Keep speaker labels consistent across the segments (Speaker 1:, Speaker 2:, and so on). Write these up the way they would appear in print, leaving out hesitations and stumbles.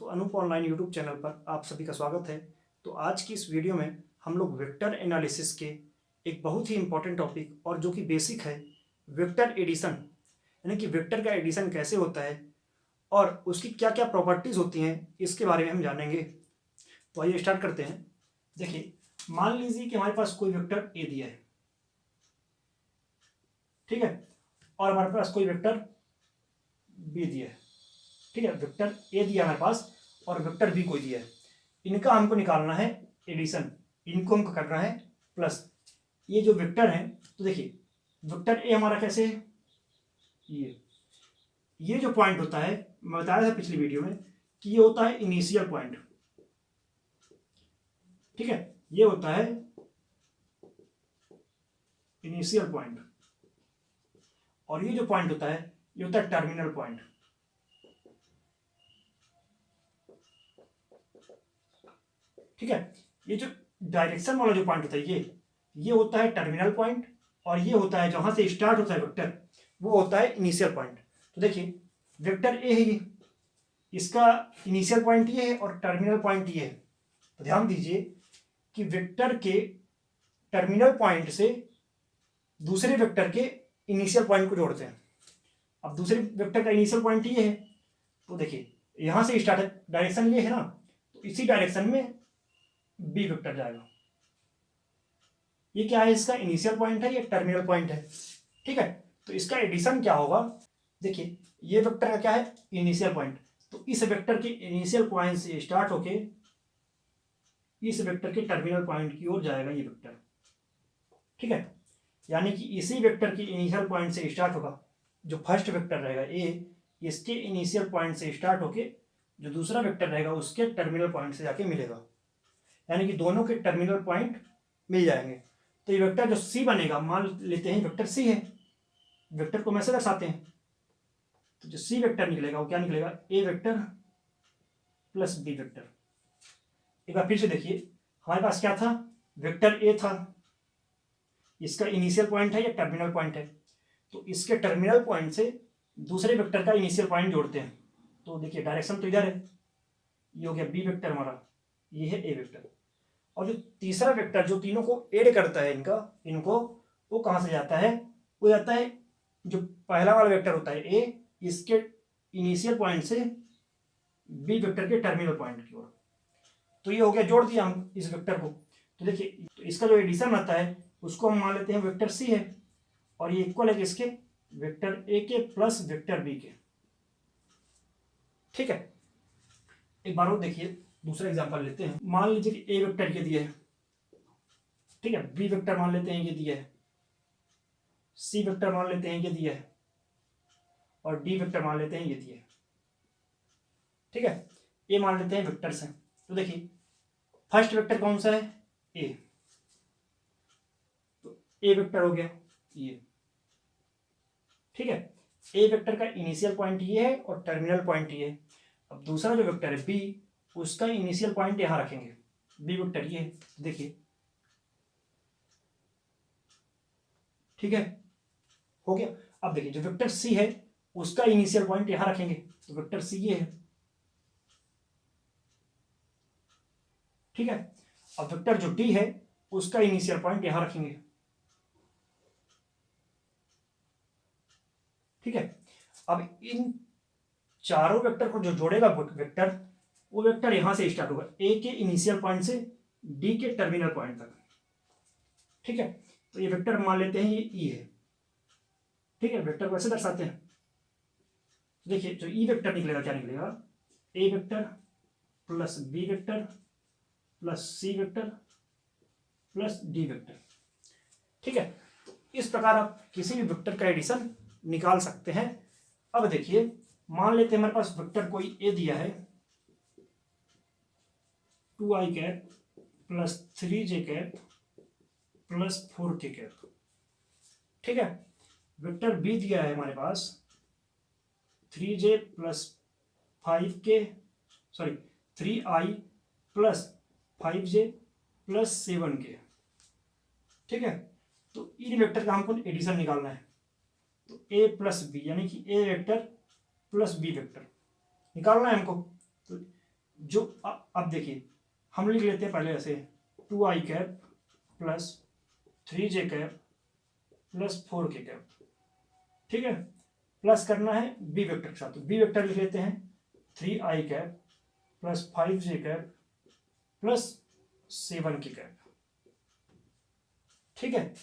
Speaker 1: तो Anoop online YouTube channel पर आप सभी का स्वागत है। तो आज की इस वीडियो में हम लोग वेक्टर एनालिसिस के एक बहुत ही इंपॉर्टेंट टॉपिक और जो कि बेसिक है, वेक्टर एडिशन, यानी कि वेक्टर का एडिशन कैसे होता है और उसकी क्या क्या प्रॉपर्टीज़ होती हैं, इसके बारे में हम जानेंगे। तो आइए स्टार्ट करते हैं। देखिए, मान लीजिए कि हमारे पास कोई वेक्टर ए दिया है, ठीक है, और हमारे पास कोई वेक्टर बी दिया है, ठीक है। वेक्टर ए दिया हमारे पास और वेक्टर बी कोई दिया है। इनका हमको निकालना है एडिशन, इनको हमको करना है प्लस। ये जो वेक्टर है, तो देखिए वेक्टर ए हमारा कैसे है, ये जो पॉइंट होता है, मैं बताया था पिछली वीडियो में कि ये होता है इनिशियल पॉइंट, ठीक है, ये होता है इनिशियल पॉइंट, और ये जो पॉइंट होता है ये होता है टर्मिनल पॉइंट। ठीक है, ये जो डायरेक्शन वाला जो पॉइंट होता है ये होता है टर्मिनल पॉइंट, और ये होता है जहां से स्टार्ट होता है वेक्टर, वो होता है इनिशियल पॉइंट। तो देखिए वेक्टर ए है, ये इसका इनिशियल पॉइंट ये है और टर्मिनल पॉइंट ये है। तो ध्यान दीजिए कि वेक्टर के टर्मिनल पॉइंट से दूसरे वेक्टर के इनिशियल पॉइंट को जोड़ते हैं। अब दूसरे वेक्टर का इनिशियल पॉइंट ये है, तो देखिए यहां से स्टार्ट है, डायरेक्शन ये है ना, तो इसी डायरेक्शन में बी वेक्टर जाएगा। ये क्या है, इसका इनिशियल पॉइंट है, ये टर्मिनल पॉइंट है, ठीक है। तो इसका एडिशन क्या होगा, देखिए ये वेक्टर का क्या है, इनिशियल पॉइंट, तो इस वेक्टर के इनिशियल पॉइंट से स्टार्ट होके इस वेक्टर के टर्मिनल पॉइंट की ओर जाएगा ये वेक्टर, ठीक है। यानी कि इसी वेक्टर के इनिशियल पॉइंट से स्टार्ट होगा, जो फर्स्ट वेक्टर रहेगा ए, इसके इनिशियल पॉइंट से स्टार्ट होके जो दूसरा वेक्टर रहेगा उसके टर्मिनल पॉइंट से जाके मिलेगा, यानी कि दोनों के टर्मिनल पॉइंट मिल जाएंगे। तो ये वेक्टर जो सी बनेगा, मान लेते हैं वेक्टर सी है, वेक्टर को मैसे दर्शाते हैं, तो जो सी वेक्टर निकलेगा वो क्या निकलेगा, A vector plus B vector. एक बार फिर से देखिए, हमारे पास क्या था, वेक्टर ए था, इसका इनिशियल पॉइंट है या टर्मिनल पॉइंट है, तो इसके टर्मिनल पॉइंट से दूसरे वेक्टर का इनिशियल पॉइंट जोड़ते हैं। तो देखिए डायरेक्शन तो इधर है, ये हो गया बी वेक्टर हमारा, ये है ए वेक्टर, और जो तीसरा वेक्टर जो तीनों को ऐड करता है इनको वो कहां से जाता है, वो जाता है जो पहला वाला वेक्टर होता है ए, इसके इनिशियल पॉइंट से बी वेक्टर के टर्मिनल पॉइंट की ओर। तो ये हो गया, जोड़ दिया हम इस वेक्टर को। तो देखिए तो इसका जो एडिशन आता है उसको हम मान लेते हैं वेक्टर सी है, और ये इक्वल है किसके, वेक्टर ए के प्लस वेक्टर बी के, ठीक है। एक बार और देखिए, दूसरा एग्जांपल लेते हैं। मान लीजिए कि ए वेक्टर ये दिया है, ठीक है, बी वेक्टर मान लेते हैं ये दिया है, सी वेक्टर मान लेते हैं ये दिया है, और डी वेक्टर मान लेते हैं ये दिया है, ठीक है। ए मान लेते हैं वेक्टर्स हैं। तो देखिए फर्स्ट वेक्टर कौन सा है, ए, तो ए वेक्टर हो गया ये, ठीक है। ए वेक्टर का इनिशियल पॉइंट ये है और टर्मिनल पॉइंट ये है। अब दूसरा जो वेक्टर है बी, उसका इनिशियल पॉइंट यहां रखेंगे, बी वेक्टर ये है, देखिए, ठीक है, हो गया। अब देखिए जो वेक्टर सी है उसका इनिशियल पॉइंट यहां रखेंगे, तो वेक्टर सी ये है, ठीक है। अब वेक्टर जो डी है उसका इनिशियल पॉइंट यहां रखेंगे, ठीक है। अब इन चारों वेक्टर को जो जोड़ेगा वेक्टर, वो वेक्टर यहां से स्टार्ट होगा, ए के इनिशियल पॉइंट से डी के टर्मिनल पॉइंट तक, ठीक है। तो ये वेक्टर मान लेते हैं ये ई है, ठीक है, वेक्टर को ऐसे दर्शाते हैं। देखिए जो ई वेक्टर निकलेगा क्या निकलेगा, A vector plus B vector plus C vector plus D vector, ठीक है। तो इस प्रकार आप किसी भी वेक्टर का एडिशन निकाल सकते हैं। अब देखिए मान लेते हैं हमारे पास वेक्टर कोई ए दिया है, 2i cap plus 3j cap plus 4k cap, ठीक है। वेक्टर बी दिया है हमारे पास 3j plus 5k, sorry 3i plus 5j plus 7k, ठीक है। तो इन वेक्टर का हमको एडिशन निकालना है, तो ए प्लस बी, यानी कि ए वेक्टर प्लस बी वेक्टर निकालना है हमको। तो जो अब देखिए हम लिख लेते हैं पहले ऐसे 2i cap plus 3j cap plus 4k cap, ठीक है। प्लस करना है बी वेक्टर के साथ, तो बी वेक्टर लिख लेते हैं 3i cap plus 5j cap plus 7k cap, ठीक है।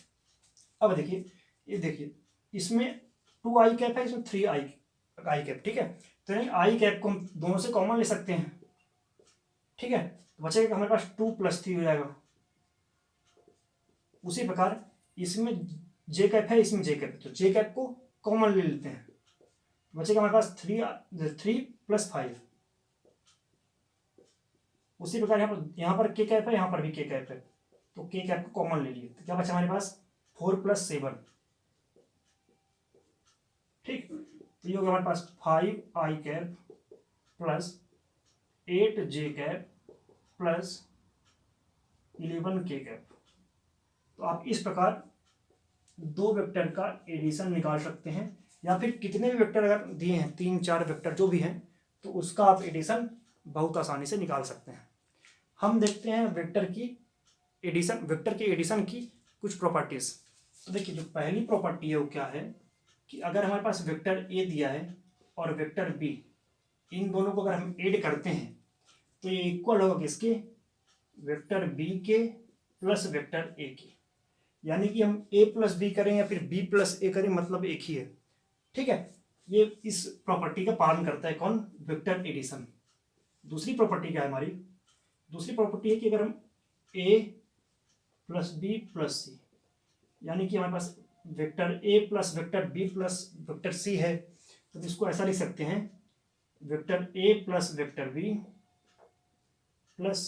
Speaker 1: अब देखिए ये देखिए इसमें 2i कैप है, इसमें 3i कैप, ठीक है। तो यानी आई कैप को हम दोनों से कॉमन ले सकते हैं, ठीक है। तो बचेगा हमारे पास 2 + 3 हो जाएगा। उसी प्रकार इसमें जे कैप है, इसमें जे कैप है, तो जे कैप को कॉमन ले लेते हैं, बचेगा हमारे पास 3 + 5। उसी प्रकार यहाँ पर के कैप है, यहाँ पर भी के कैप है, तो के कैप को कॉमन ले लिए, तो क्या बचा हमारे पास 4 + 7, ठीक। तो ये हो गया हमारे पास 5i cap plus 8j cap plus 11k cap. तो आप इस प्रकार दो वेक्टर का एडिशन निकाल सकते हैं, या फिर कितने भी वेक्टर अगर दिए हैं 3-4 वेक्टर जो भी हैं, तो उसका आप एडिशन बहुत आसानी से निकाल सकते हैं। हम देखते हैं वेक्टर के एडिशन की कुछ प्रॉपर्टीज। तो देखिए जो पहली प्रॉपर्टी है वो क्या है कि अगर हमारे पास वेक्टर ए दिया है और वेक्टर बी, इन दोनों को अगर हम ऐड करते हैं तो ये इक्वल होगा किसके, वेक्टर बी के प्लस वेक्टर ए के। यानी कि हम a + b करें या फिर b + a करें, मतलब एक ही है, ठीक है। ये इस प्रॉपर्टी का पालन करता है कौन, वेक्टर एडिशन। दूसरी प्रॉपर्टी क्या है हमारी, दूसरी प्रॉपर्टी है कि अगर हम a + b + c, यानी कि हमारे पास vector a plus vector b plus vector c है, तो इसको ऐसा लिख सकते हैं vector a plus vector b plus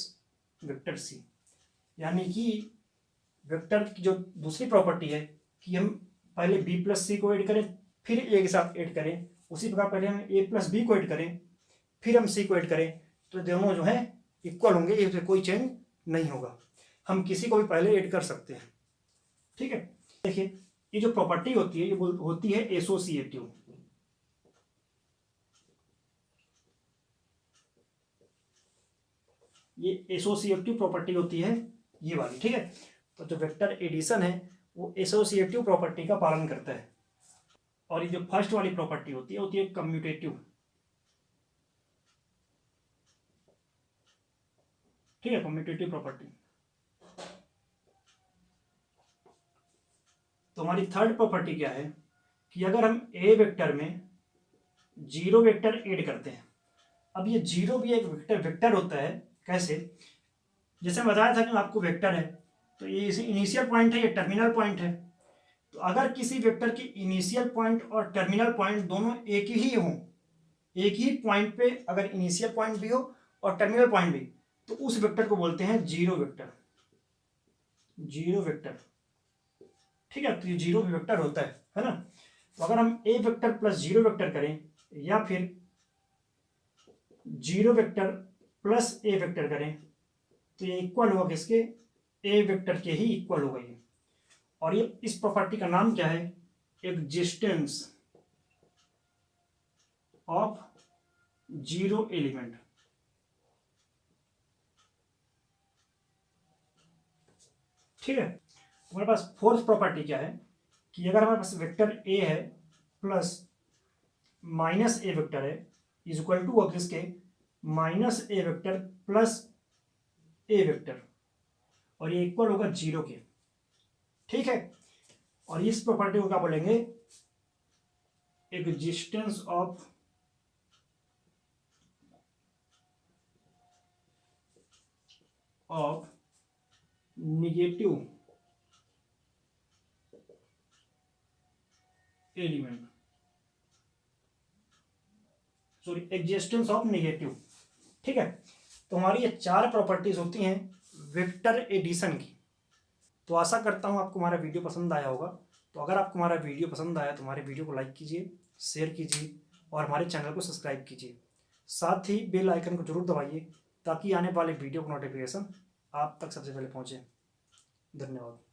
Speaker 1: vector c। यानी कि वेक्टर की जो दूसरी प्रॉपर्टी है कि हम पहले b + c को ऐड करें फिर a के साथ ऐड करें, उसी प्रकार पहले हम a + b को ऐड करें फिर हम c को ऐड करें, तो दोनों जो है इक्वल होंगे, इसमें कोई चेंज नहीं होगा। हम किसी को भी पहले ऐड कर सकते हैं, ठीक है। देखिए ये जो प्रॉपर्टी होती है ये होती है एसोसिएटिव। ये एसोसिएटिव प्रॉपर्टी होती है ये वाली, ठीक है। तो जो वेक्टर एडिशन है वो एसोसिएटिव प्रॉपर्टी का पालन करता है। और ये जो फर्स्ट वाली प्रॉपर्टी होती है कम्यूटेटिव, ठीक है, कम्यूटेटिव प्रॉपर्टी। तो हमारी थर्ड प्रॉपर्टी क्या है कि अगर हम ए वेक्टर में 0 वेक्टर ऐड करते हैं, अब ये 0 भी एक वेक्टर होता है। कैसे, जैसे मैं बताया था कि आपको वेक्टर है तो ये इनिशियल पॉइंट है, ये टर्मिनल पॉइंट है। तो अगर किसी वेक्टर की इनिशियल पॉइंट और टर्मिनल पॉइंट दोनों एक ही हो, एक ही पॉइंट पे अगर इनिशियल पॉइंट भी हो और टर्मिनल पॉइंट भी, तो उस वेक्टर को बोलते हैं जीरो वेक्टर, जीरो वेक्टर, ठीक है। तो ये जीरो वेक्टर होता है ना। तो अगर हम ए वेक्टर प्लस जीरो वेक्टर करें या फिर जीरो वेक्टर प्लस ए वेक्टर करें, तो ये इक्वल होगा किसके, ए वेक्टर के ही इक्वल होगा ये। और ये इस प्रॉपर्टी का नाम क्या है, एग्जिस्टेंस ऑफ जीरो एलिमेंट, ठीक है। हमारे पास फोर्थ प्रॉपर्टी क्या है कि अगर हमारे पास वेक्टर ए है प्लस माइनस ए वेक्टर है इज इक्वल टू किसके, माइनस ए वेक्टर प्लस ए वेक्टर, और ये इक्वल होगा जीरो के, ठीक है। और इस प्रॉपर्टी को क्या बोलेंगे, existence of negative element, sorry existence of negative, ठीक है। तो हमारी ये चार प्रॉपर्टीज होती हैं वेक्टर एडिशन की। तो आशा करता हूँ आपको हमारा वीडियो पसंद आया होगा। तो अगर आपको हमारा वीडियो पसंद आया तो हमारे वीडियो को लाइक कीजिए, शेयर कीजिए और हमारे चैनल को सब्सक्राइब कीजिए। साथ ही बेल आइकन को जरूर दबाइए ताकि आने वाले वीडियो का नोटिफिकेशन आप तक सबसे पहले पहुँचे। धन्यवाद।